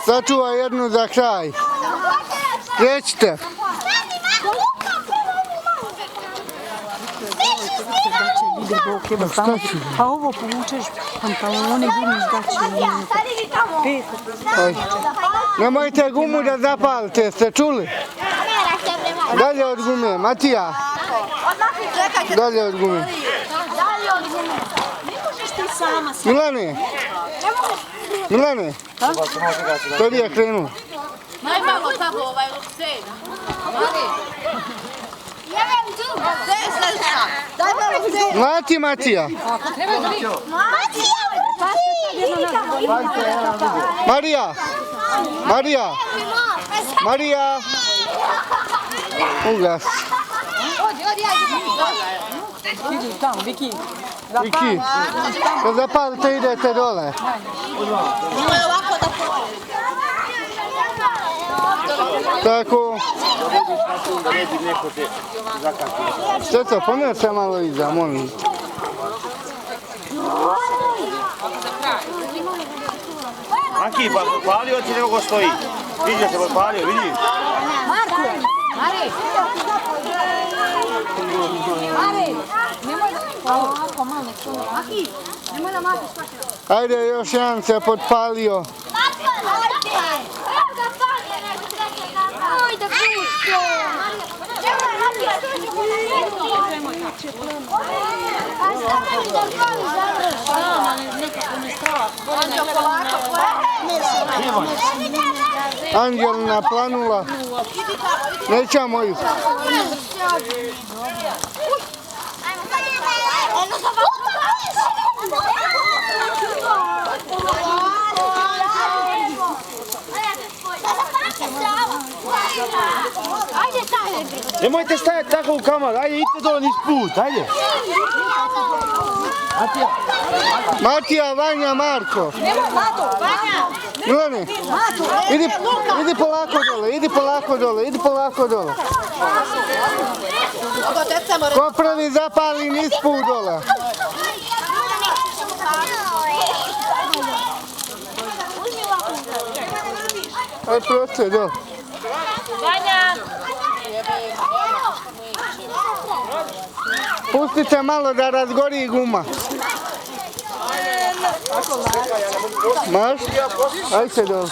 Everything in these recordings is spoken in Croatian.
Sačuvaj jednu za kraj. Krećite. Pa ovo povučeš pantalone, gurniš gaće. Nemojte gumu da zapalite, ste čuli? Dalje od gume, Matija. Dalje od gume. Milane. Milane. To je krenuo. Najmalo tako rukse. Mlati Matija. Marija. Marija. Marija. Ugas. Idi tamo, Viki. Viki. Kad zapalite idete dole. Tako. Šteca, pomjer se malo iza, molim. Aki, pa palio ti nego stoji. Vidi da se palio, vidi. Marko! Mare! Mare! Nemoj da... Marko, malo nek to... Aki! Nemoj da matiš tako. Ajde, još jedan se potpalio. Oj, da pusto! Anđelina planula. Nećemo ih. Nemojte stajati tako u kamaru, ajde idite dole niz put, ajde. Matija, Vanja, Marko. Milane, idi polako dole, idi polako dole, idi polako dole. Ko prvi zapali niz put dole. Ajde, proste, dole. Vanja! Pustite malo da razgori guma. Maš? Ajde se dole.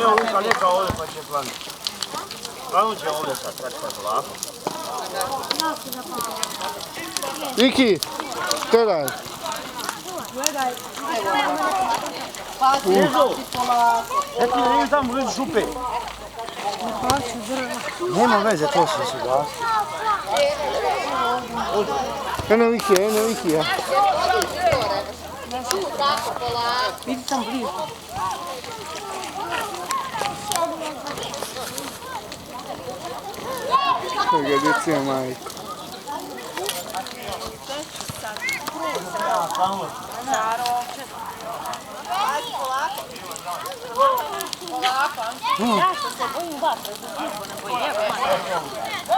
Evo Luka, lijeka ovdje pa će planiti. Planut će ovdje sad, sad polako. Viki, teraj. Eto ne vidim tamo već župe. Nema veze, to se gasi. Eno Viki, ja. Idi tamo blizu. Koga djecija majko.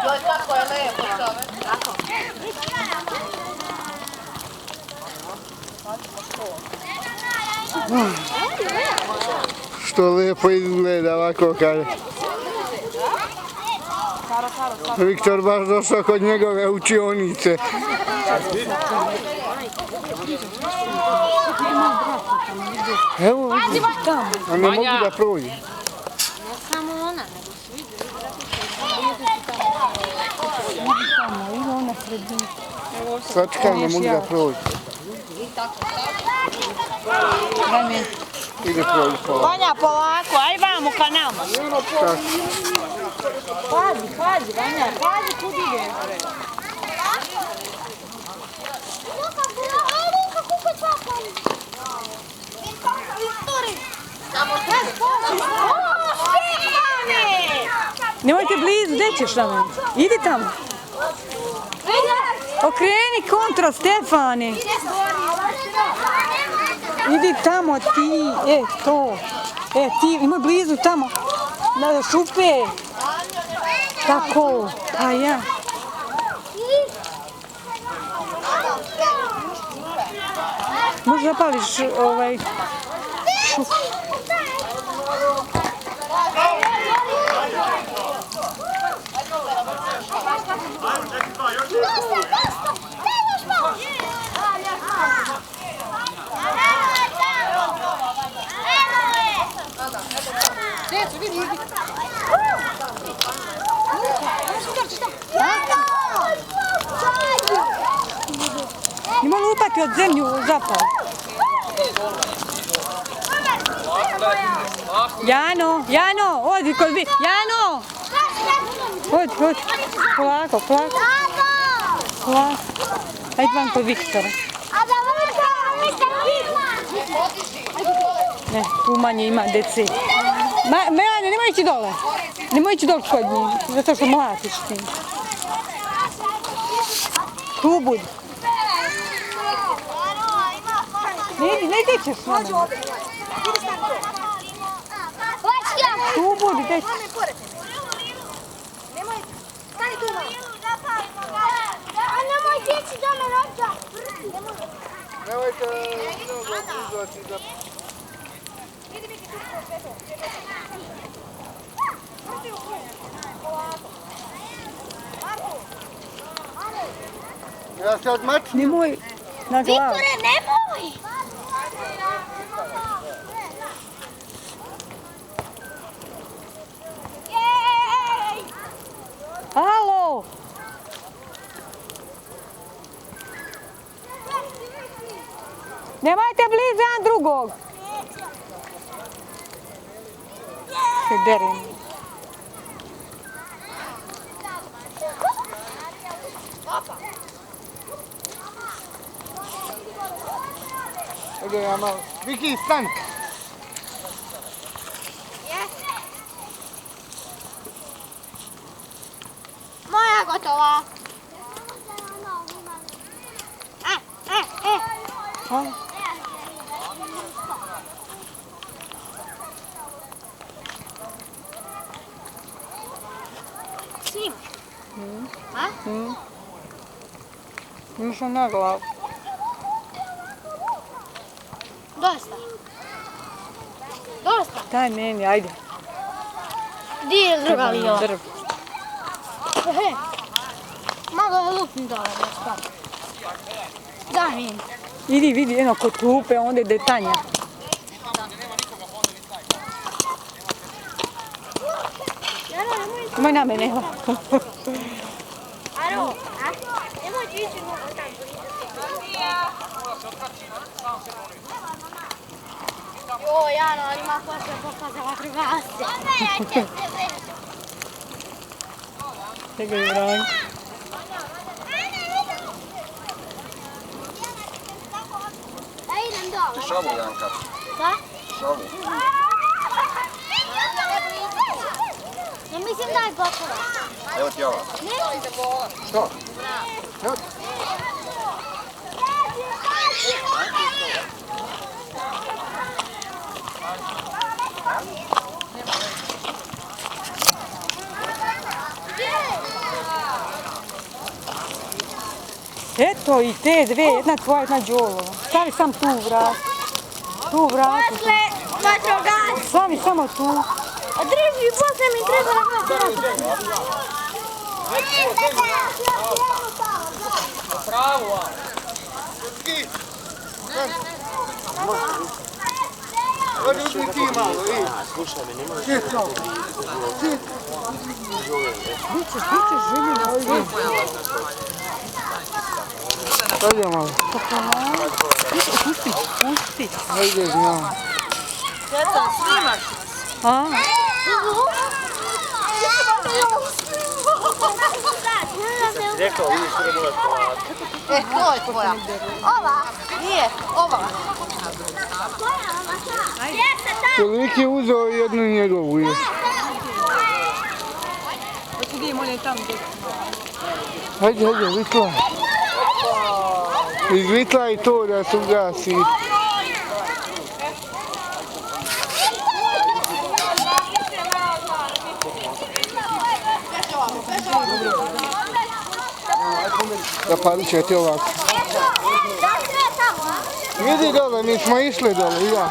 Joj, kako je lepo čovek. Tako. Što lijepo izgleda ovako kaže. Viktor baš došao kod njegove učionice. Evo, a ne mogu da prođu. Ne samo ona, nego svi. Sačkaj, ne mogu da prođu. Ide prođu polako. Vanja, polako, aj vamo ka nama. Pazi, Vanja, pazi kud ide. Nemojte blizu, gdje ćeš tamo? Idi tamo. Okreni kontra, Stefane. Idi tamo ti, to. Ti, imoj blizu tamo. Na šupe. Tako, a ja. Možda zapališ šuf. Nemo lupati od zemlju u zapal. Jano, odi kod vi. Jano! Odi. Polako. Ajde van kod Viktora. Ne, tu manje ima dece. Melane, nemoj ići dole. Nemoj ići dole kod njih, zato što mlatiš s njim. Tu budi. Ne ideš s nama. Tu budi, deci. Stani tu malo. A nemoj djeci da me rađa. Nemojte mnogo uzvati da... Ja se odmačim. Nemoj na glavu. Viktore, nemoj! Halo! Nemojte blizu jedan drugog. Se derim. Ajde ja malo. Viki, stani. Moja gotova. Snimaš? Nisam na glavu. Dosta. Daj meni, ajde. Di je druga lijela? Drv. Malo je lupni dole, da spati. Daj mi. Idi, vidi, jedno kod klupe, onda ide Tanja. Nemoj na mene. Aro, nemoj ti ići tamo. Joj, Jano, ali ima ko se pokazala privase. Čekaj, Branko. Da idem dole. Šavu, Janka. Da? Šavu. Ja mislim da je gotova. Evo ti ova. Što? Eto i te dve, jedna tvoja, jedna Đolova. Stavi sam tu u vrat. Tu u vratu. Vatrogas. Stavi samo tu. A drži, posle mi treba na vatrogas. Bravo! Odi uzmi ti malo, vidi. Slušaj me, nemoj... Četno. Biće željeno. Ajde malo. Pusti. Ajde, znam. A? Rekao, vidiš što ne moraš polati. To je tvoja. Ova? Nije, ova. Čelik je uzeo jednu njegovu. Idemo ne tamo. Ajde, vitla. Izvitla i to da se ugasi. Zapalit će ti ovako. Idi dole, mi smo išli dole, i ja.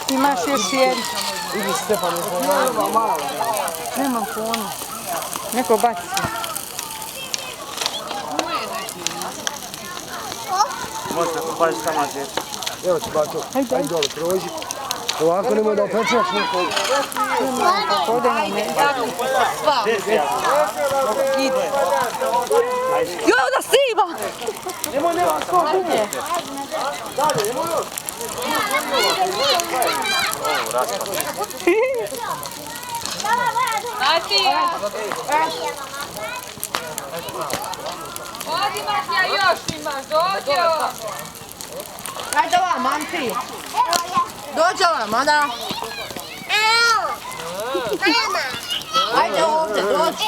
Imaš još jedan. Idi Stepan, Nemam pojma. Neko baci. Možete kupati samo na djecu. evo ti bato, ajde dole, prođi. Ovako nemoj da opečeš nekog. Ode na mene. Joj, da siba! Nemoj svoj gumu. Dalje, nemoj još. Matija! Odi Matija, još imaš, dođi ovo! Ajde ovamo, Anti. Dođi ovamo, da. Ajde ovdje, dođi.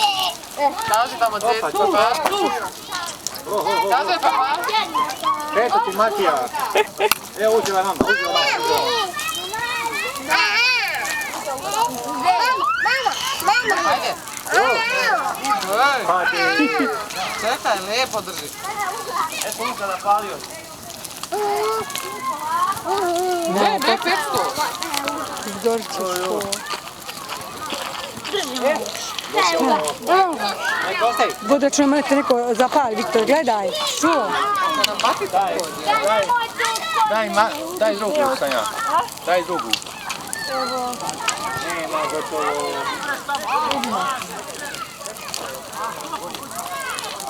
Kaži tamo djecu, pa. Kaži pa. Eto ti Matija. Evo uđeva mama, uđeva mama. Ajde. Čekaj, lijepo drži. E, sunca napalio. Ne, bre, 500. Izgorit ćeš to. Bude ćemo imati neko zapali, Viktor, gledaj. Čuo? Daj drugu, Sanja. Daj drugu. Nema gotovo.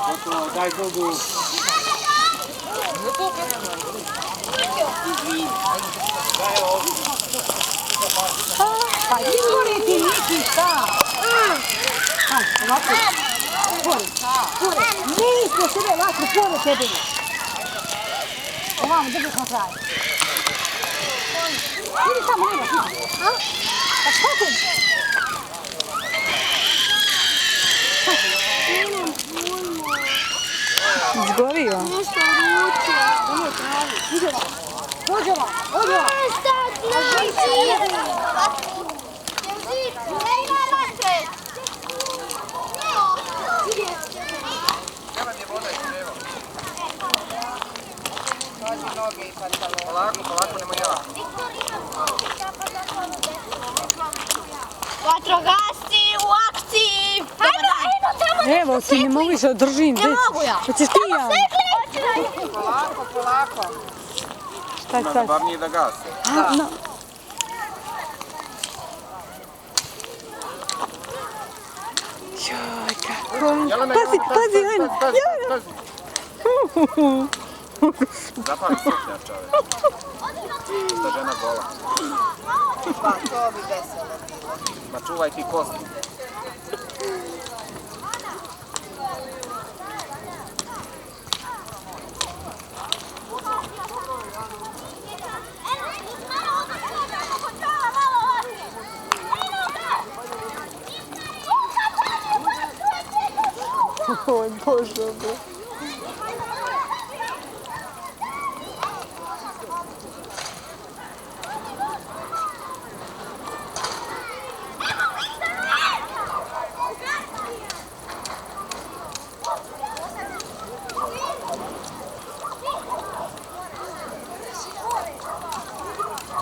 Gotovo, daj drugu. Pa izvoli ti neki šta. Ovako. Niste sebe vatru pored tebe. Ovamo, držiš na kraj. Idi samo nema, idi. Pa šta te? Izgorio. Dođi ovamo, dođi ovamo. Polako, polako, nemoj ja. Vatrogasci u akciji! Ajmo tamo! Evo, ti ne mogu više održim. Ne mogu ja! Hoćeš ti ja? Polako, polako. Šta sad? Bar nije da gase. No. Joj, kako... Pazi, pazi, Ajna! Zapali suknja, čovjek. Ta žena gola. Pa to bi veselo. Ma čuvaj ti kosti. Oj, Bože, bro.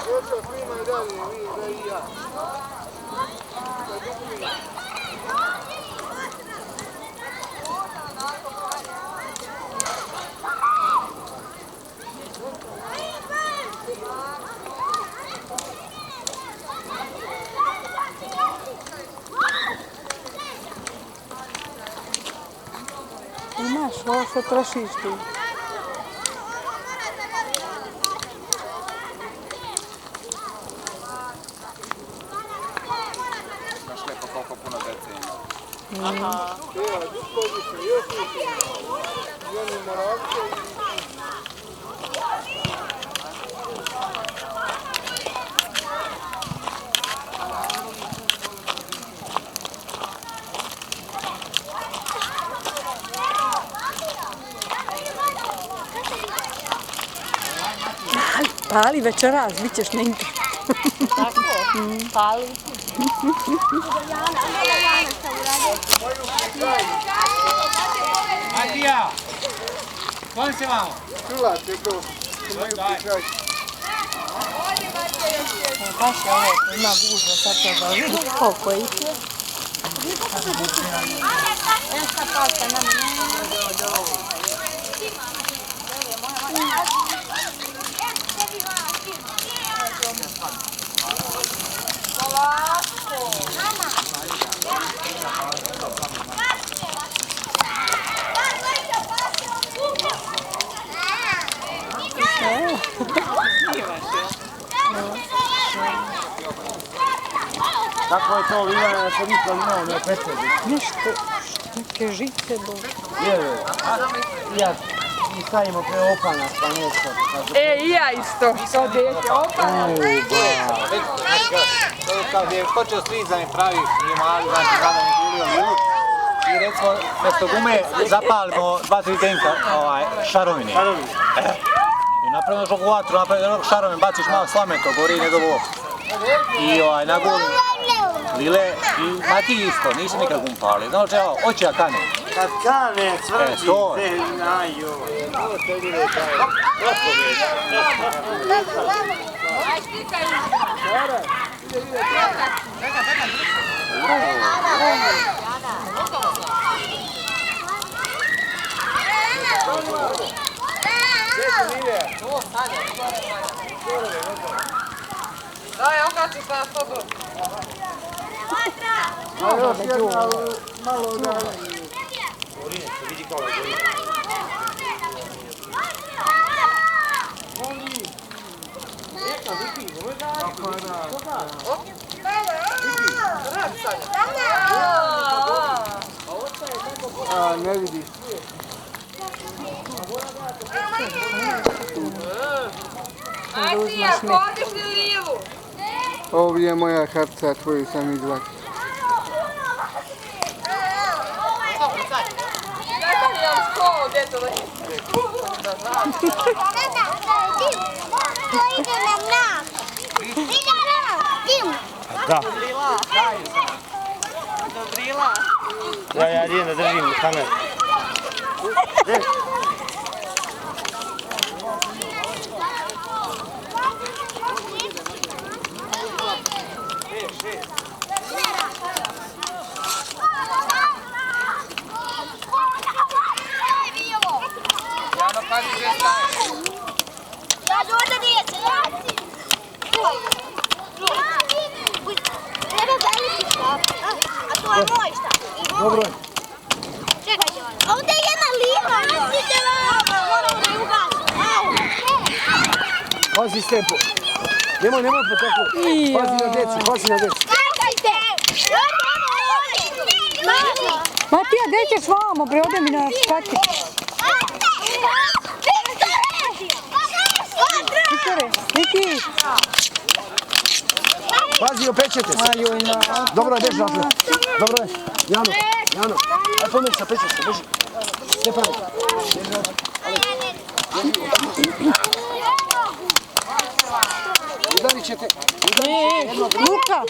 Djeca primaj dalje, vidi da i ja. Imaš, ovo se trošiš ti. Znaš lijepo koliko puno djece ima. Evo, ispodi se, još više. Ženi moravce Pali večeras, bit ćeš negdje. Tako? Pali. Matija! Kon se vamo? čulate to. Baš je ovo, ima gužva, sad to da vidi koliko ih je. Kako je to Ivana, ja sam nikad imao ne pečevi. Nešto, neke žice bo. Ja i stavimo pre opana pa nešto. I ja isto, kao dete, opana. Kad je počeo strizanje pravi nije mali, znači zadanje gulio minut. I recimo, mjesto gume zapalimo 2-3 tenka šarovine. I napravimo žogu vatru, napravimo šarovine, baciš malo slame, to gori nego ovo. I nagulim lile i Mati isto, nisi nikad gum pali. Znaš evo, oči ja kane. Kad kane, cvrti, to. ajoj. Daj, okači sa sobu. A još jedna malo dalje. Vidi kao je. A, ne vidiš. Ajde, hodiš li livu? Ovdje je moja kartica koju sam izvakio. Da. Ja idem da držim kameru. Jano, pazi gdje staješ. Ja dođe djece, treba veliki štap, a to je moj štap. Dobro je. Čekajte, ovdje je jedna liva. Moramo da je ugasimo. Pazi Stepo. Nemoj po tako. Pazi na djecu. Čekajte! Matija, gdje ćeš vamo, bre, ode mi na špati. Viktore, Viki! Pazi, opečete se. Dobro je, beži naprijed. Dobro je. Jano. Aj pomeri se, opečeš se, beži. Stefane. Udarit ćete. Luka!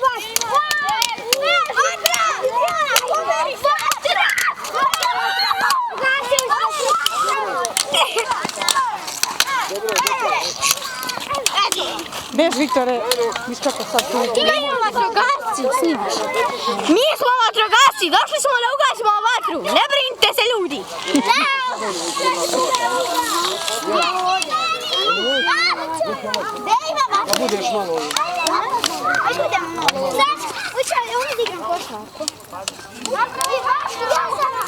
Bež, Viktore, iskako sad tu. Ti da imamo vatrogasci, snimaš. Mi smo vatrogasci, došli smo da ugasimo vatru. Ne brinite se, ljudi. Da budeš malo. Ajde, malo. Sad, učaj, ovdje igram košarku. Ja sam